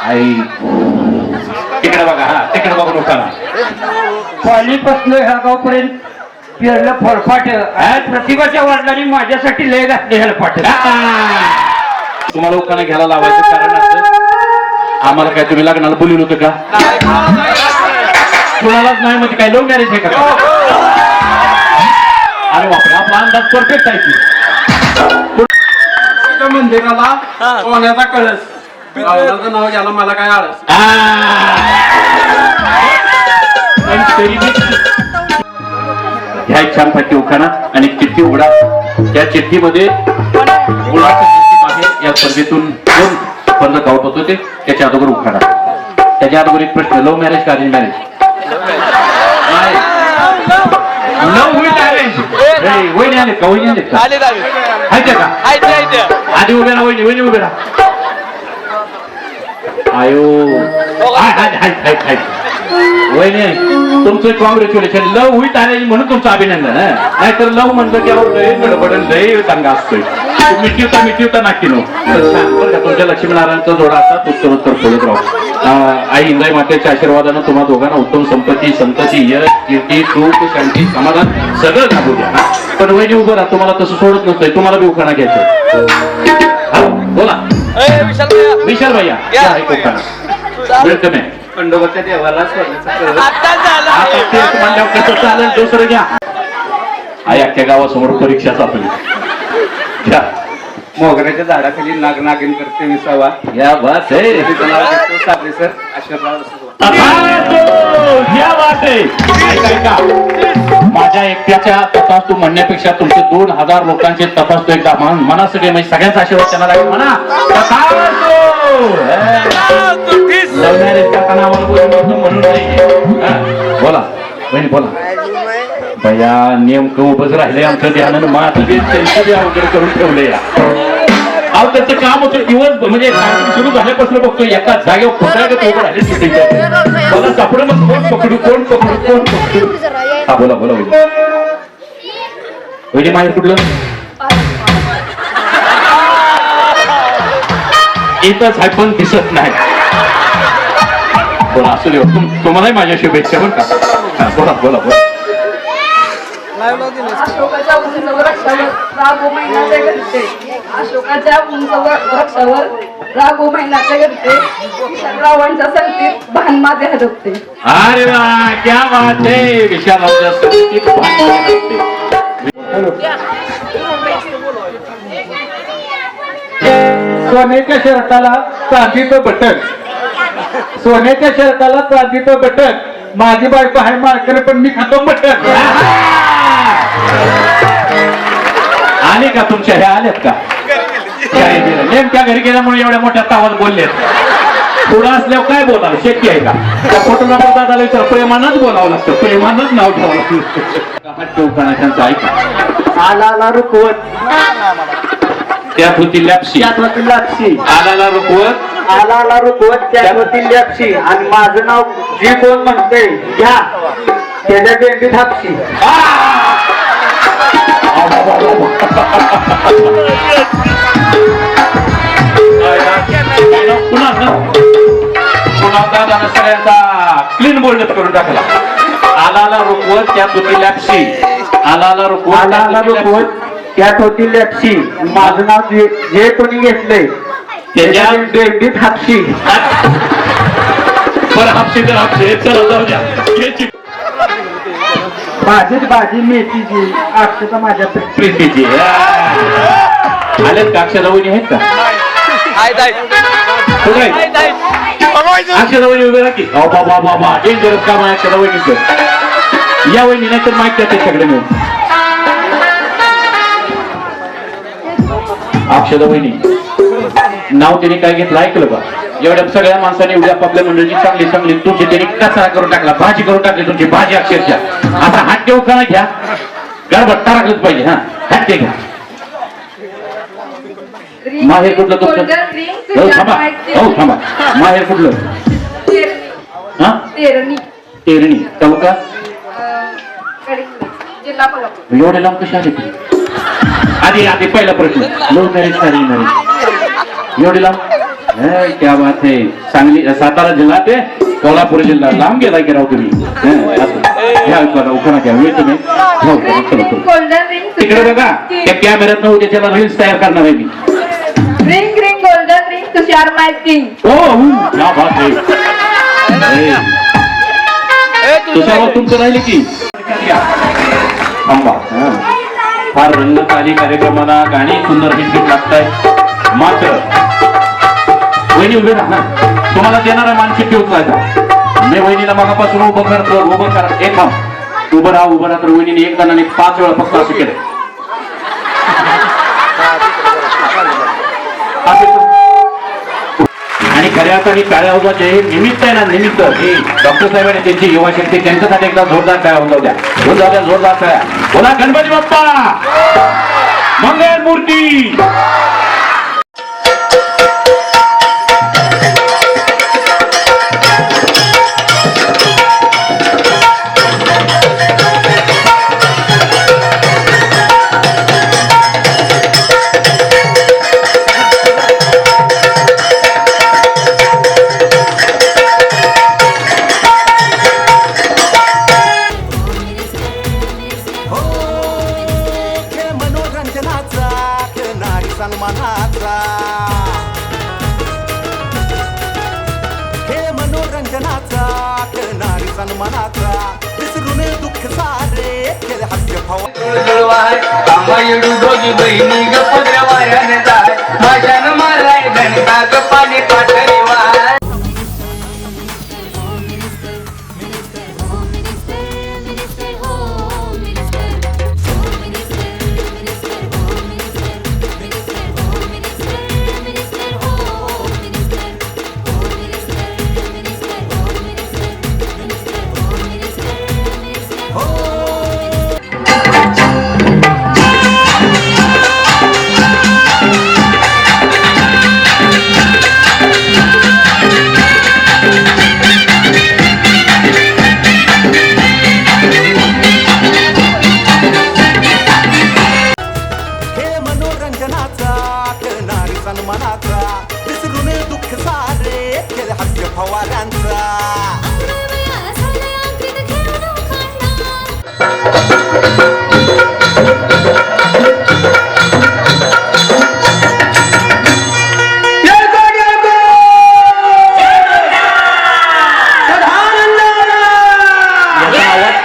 आई तिकडे बघा, हा तिकडे बघून उखाणा. पालीपासून ह्या गावपर्यंत पेरलं फळफाट प्रतिभाच्या वडिलांनी माझ्यासाठी लय घातले हेलपाट. तुम्हाला उखाणा घ्यायला लावायचं कारण असं आम्हाला काय तुम्ही लग्नाला बोलवलं होतं का? कुणालाच नाही म्हणजे काय लव्ह मॅरेज आहे का? अरे बापरे, आपला अंदाज परफेक्ट आहे की. मंदिराला सोन्याचा कळस गावाचं नाव घ्यायला मला काय आळस. पण तरी ह्या एक छान फाटी उखाणा आणि चिठ्ठी उघडा. त्या चिठ्ठीमध्ये मुलाचं नशीब आहे या स्पर्धेतून कोण स्पर्धक आउट होतो ते त्याच्या अगोदर उखाणा. त्याच्या अगोदर एक प्रश्न, लव्ह मॅरेज का arrange marriage? Love with arrange. वहिनी आले का? वहिनी आले का? आहेत का? आधी उभे राहा वहिनी, वहिनी उभे राहा. आयो वहिनी तुमचं कॉंग्रॅच्युलेशन. लव्ह विथ अरेंज म्हणून तुमचं अभिनंदन. नाहीतर लव्ह म्हणलं की लय गडबडन लय दंगा असतोय. मिठीवता नाकी नो. बरं का, तुमच्या लक्ष्मीनारायणचा जोडा असतात उत्तरोत्तर बोलत राहू. आई इंद्राई मातेच्या आशीर्वादानं तुम्हा दोघांना उत्तम संपत्ती संतती यश कीर्ती सुख शांती समाधान सगळं लाभू द्या. पण वहिनी उभं राहा, तुम्हाला तसं सोडत नसतंय. तुम्हाला बी उखाणा घ्यायचं. बोला विशाल भैया वेलकम आहे. खंडोबाच्या देवाला कसं चालेल दुसरं घ्या. आई अख्ख्या गावासमोर परीक्षा चालू घ्या. मोगऱ्याच्या झाडाखाली नाग नागिन करते विसावा या बस आहे. साबळे सर आशीर्वाद. माझ्या एकट्याच्या तपासतो म्हणण्यापेक्षा तुमचे 2000 लोकांचे तपासतो एकदा मनासाठी म्हणजे सगळ्यांचा आशीर्वाद त्यांना लागेल म्हणा. म्हणून बोला बहिणी बोला. भैया नेमकं उभंच राहिले आमचं ध्यान मात्र त्यांचं अवघड करून ठेवले. अहो त्याचं काम होतं दिवस म्हणजे सुरू झाल्यापासून बघतो एका जागेवर खोटायला उभं राहिले. मला सापडं मग कोण पकडू कोण पकडू कोण पकडू. हा बोला बोला वहिनी माहेर कुठलं? इथंच आहे पण दिसत नाही. बोला असू दे तुम्हालाही माझ्या शुभेच्छा बरं का. बोला बोला बोला. अशोकाच्या उंच वृक्षावर रागो महिन्याच्या घरचे. अशोकाच्या उंच वृक्षावर रागो महिन्याच्या घरचे. विशालरावांच्या संगतीत भान माझे हरपते. अरे वा क्या बात आहे. विशालरावांच्या संगतीत भान माझे हरपते. सोन्याच्या शर्टाला चांदीचं बटन. सोन्याच्या शर्टाला चांदीचं बटन. माझी बायको आहे मार्कर पण मी खातो मटन. आले का तुमच्या ह्या आल्यात का? घरी गेल्यामुळे एवढ्या मोठ्या आवाज बोलले पुढं असल्यावर काय बोलावं शक्य आहे का? त्या फोटोग्राफर दादाला विचार प्रेमानच बोलावं लागतं, प्रेमानच नाव ठेवावं लागतं. हात ठेवताना त्यांचं ऐका. आला रुकवत त्यात होती लॅपशी, त्यात होती लॅपशी, आलाला रुकवत आला रुकवत त्यात होती लॅपशी, आणि माझं नाव जे कोण म्हणतंय घ्या त्याच्या बेंबीत हापशी. पुन्हा दादानं सगळ्यांचा क्लीन बोल्डच करून टाकला. आलाला रुकवत त्यात होती लॅपशी, आलाला रुकवत आला रुकवत त्यात होती लॅपशी, माझं नाव जे कोणी घेतलंय त्याच्या बेंबीत हापशी. बरं हापशी तर हापशी, चला जाऊ द्या. भाजीच भाजी मेथीची, अक्षता माझ्या प्रीतीची आलेत का? अक्षता वहिनी आहेत का? अक्षता वहिनी उभे राहते. बाबा बाबा डेंजरस काम आहे अक्षता वहिनीचं. या वहिनी नाही तर माहित त्या त्याच्याकडे मिळून. अक्षता वहिनी नाव त्याने काय घेतलं ऐकलं का? एवढ्या सगळ्या माणसांनी एवढ्या आपल्या मंडळीची चांगली चांगली तुमची त्यांनी कचरा करून टाकला, भाजी करून टाकली तुमची भाजी अक्षरशः. आता हात घेऊ का घ्या, गडबड टाकलंच पाहिजे. हा हात ते घ्या. माहेर कुठलं तुमचं? हो थांबा, हो थांबा. माहेर कुठलं? हा तेरणी तालुका. जिल्हा कोल्हापूर. एवढे लांब कसे आले तुम्ही? आधी पहिला प्रश्न, लव्ह मॅरेज का अरेंज मॅरेज? एवढे लांब? क्या बात है. सांगली सातारा जिल्हा ते कोल्हापूर जिल्हा लांब गेला की राव तुम्ही. तिकडे बघा त्या कॅमेऱ्यात नव्हते त्याला रील्स तयार करणार आहे मी. रिंग रिंग गोल्डन रिंग तुषार माय किंग. क्या बात है. तुषार तुमचं राहिले की थांबा. फार रंगत आली कार्यक्रमाला, गाणी सुंदर हिट लागतायत. मात्र वहिनी उभे राहा. तुम्हाला देणारा मानसिक ठेवत राहायचा. मी वहिनीला मगापासून उभं करा. एक थांब, उभं राहा. तर वहिनीने एक जणांनी 5 वेळा फक्त असं केलं. आणि खऱ्या अर्थाने टाळ्या वाजवायचे हे निमित्त आहे ना, निमित्त हे डॉक्टर साहेबांनी त्यांची युवा शक्ती त्यांच्यासाठी एकदा जोरदार टाळ्या वाजवू द्या. जोरदार टाळ्या. बोला गणपती बाप्पा मंगल मूर्ती. सन्मानाचा हे मनोरंजनाचा नारी सन्मानाचा विसरून दुःख सारे खेळ हास्य दोघी बहिणी गप्पा वाऱ्याने जाय माझ्यानं माराय घंटा गप्पाने पाठरी वाय. सन्मानाचा विसरून दुःख सारे खेळ हास्य फवाऱ्यांचा.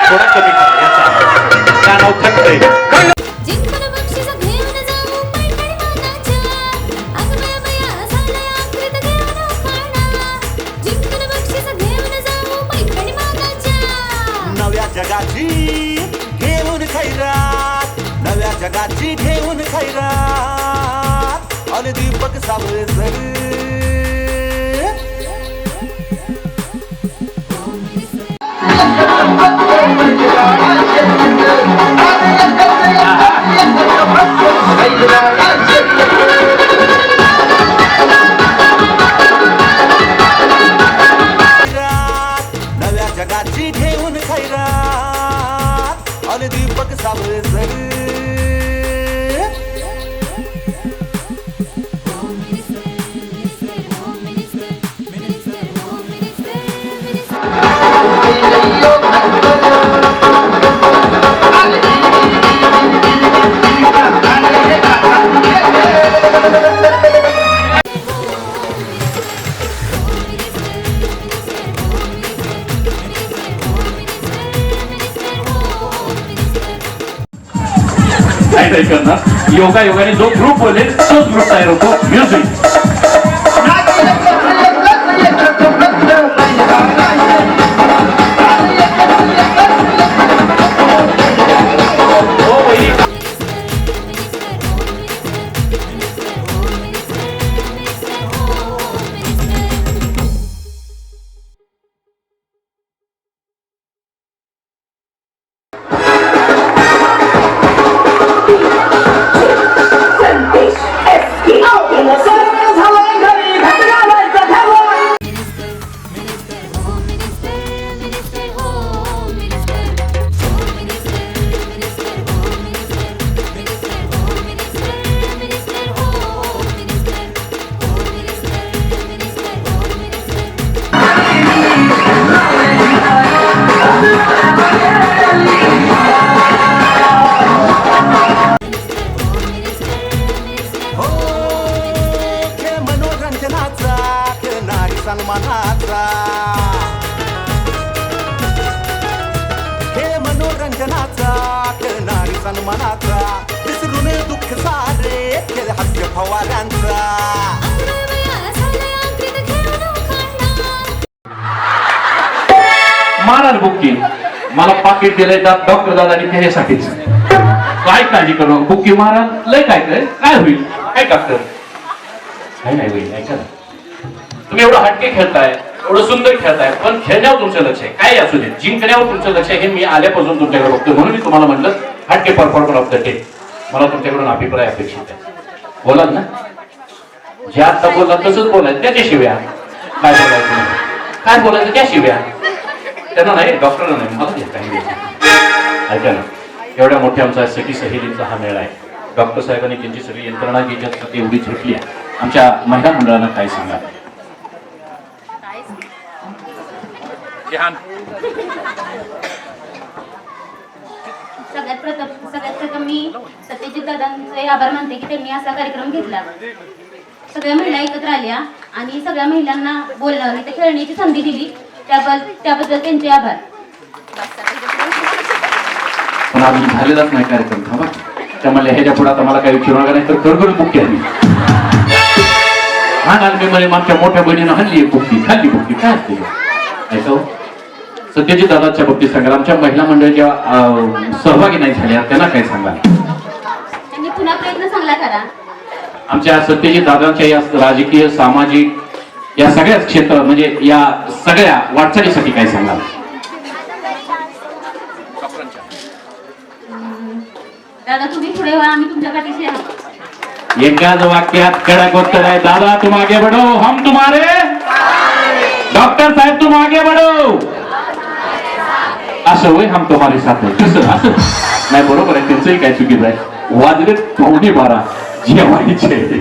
थोडा कमी याचा नाव थकतंय. दीपक साबळे सर नव्या जगाची घेऊन खैरात अन दीपक साबळे सर योगा योगाने जो ग्रुप बोलेल तोच ग्रुप तयार होतो. म्युझिक सन्मानाचा हे मनोरंजनाचा नारी सन्मानाचा विसरून दुःख सारे खेळ हास्य फवाऱ्यांचा महाराज बुक्की मला पाकिट दिलंय डॉक्टर दादानी त्याच्यासाठीच. काय काळजी करू बुक्की महाराज लय काय होईल काय डॉक्टर काय नाही होईल ऐका ना. तुम्ही एवढं हटके खेळताय एवढं सुंदर खेळताय पण खेळण्यावर तुमचं लक्ष आहे काय असू दे जिंकण्यावर तुमचं लक्ष आहे हे मी आल्यापासून तुमच्याकडे बघतो म्हणून मी तुम्हाला म्हटलं हटके परफॉर्मर ऑफ द डे. मला तुमच्याकडून अभिप्राय अपेक्षित आहे. बोलाल ना जे आता बोलला तसंच बोलायचं त्याच्याशिवाय काय बोलायचं काय बोलायचं त्याशिवाय त्यांना नाही डॉक्टरला नाही मला देत काही ऐका ना. एवढ्या मोठ्या आमचा सखी सहेलींचा हा मेळा आहे. डॉक्टर साहेबांनी त्यांची सगळी यंत्रणा ज्याच्यात एवढी झटली आहे. आमच्या महिला मंडळानं काय सांगा सगळ्यात प्रथम मी सत्यजित दादांचे आभार मानते की त्यांनी असा कार्यक्रम घेतला. सगळ्या महिला एकत्र आल्या आणि सगळ्या महिलांना बोलणं इथे खेळण्याची संधी दिली त्याबद्दल त्यांचे आभार. पण अजून झालेलाच नाही कार्यक्रम थांबा त्यामुळे ह्याच्या पुढे आता मला काही विचारू नका नाही तर खरखर बुक्की आली हा मी म्हणे आमच्या मोठ्या बहिणीनं हल्ली बुक्की खाल्ली बुक्की काय असते ऐका सत्यजित दादाच्या बाबतीत सांगाल आमच्या महिला मंडळाच्या सहभागी नाही झाल्या त्यांना काय सांगाल त्यांनी पुन्हा प्रयत्न चांगला करा. आमच्या सत्यजित दादांच्या या राजकीय सामाजिक या सगळ्याच क्षेत्र म्हणजे या सगळ्या वाटचालीसाठी काय सांगाल दादा तुम्ही पुढे व्हा आम्ही तुमच्या पाठीशी आहोत. एकाच वाक्यात कडक उत्तर आहे दादा तुम आगे बढ़ो हम तुम्हारे डॉक्टर साहेब तुम आगे बढ़ो असं होय हम तुम्हारे साथ आहे कसं असं नाही बरोबर आहे त्यांचंही काय चुकीचं आहे. वाजले 12:15 जेवायचे.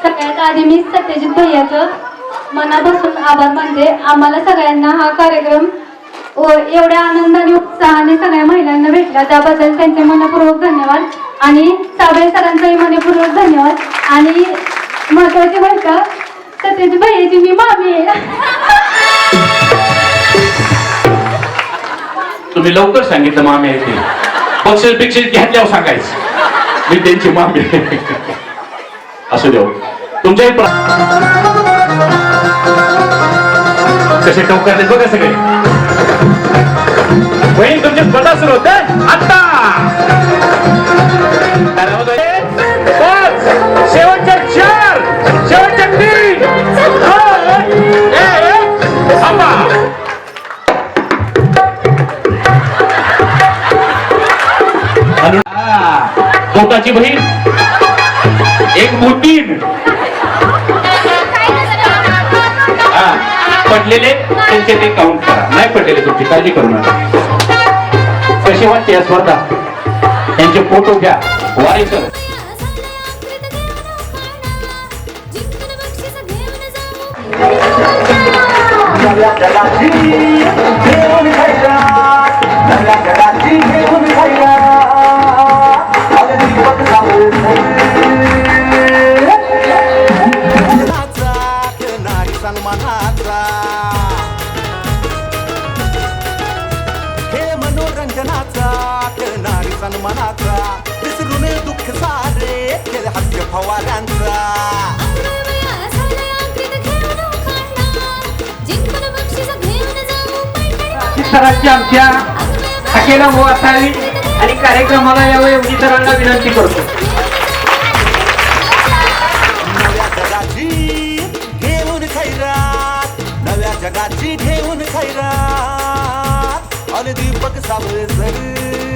सगळ्यात आधी मी सत्यजित भैयाचं मनापासून आभार मानते. आम्हाला सगळ्यांना हा कार्यक्रम एवढ्या आनंदाने उत्साहाने सगळ्या महिलांना भेटला त्याबद्दल त्यांचे मनपूर्वक धन्यवाद आणि साबळे सरांचाही मनपूर्वक धन्यवाद. आणि महत्वाची गोष्ट सत्यजित भैयाची मी मामी आहे. तुम्ही लवकर सांगितलं मामी आहे ते बक्षीस बिक्षीस घेतल्यावर सांगायचं मी त्यांची मामी आहे असं देऊ तुमच्याही कसे टोकारले बघा सगळे बहीण तुमची स्पर्धा सुरू होते आता स्वतःची बहीण एक मोटीन पडलेले त्यांचे ते काउंट करा, नाही पडलेले तुमची काळजी करू नका. कशी वाटते या स्पर्धा? त्यांचे फोटो घ्या. वारेकर नव्या जगाची घेऊन खैरात, नव्या जगाची घेऊन खैरात, अरे दीपक साबळे नारी सन्मानाचा, हे मनोरंजनाचा नारी सन्मानाचा, विसरून दुःख सारे केले हास्य फवाऱ्यांचा. सरांची आमच्या अखेला हो असावी आणि कार्यक्रमाला यावं एवढी सरांना विनंती करतो. नव्या जगाची घेऊन खैरात, नव्या जगाची घेऊन खैरात, अरे दीपक साबळे सर.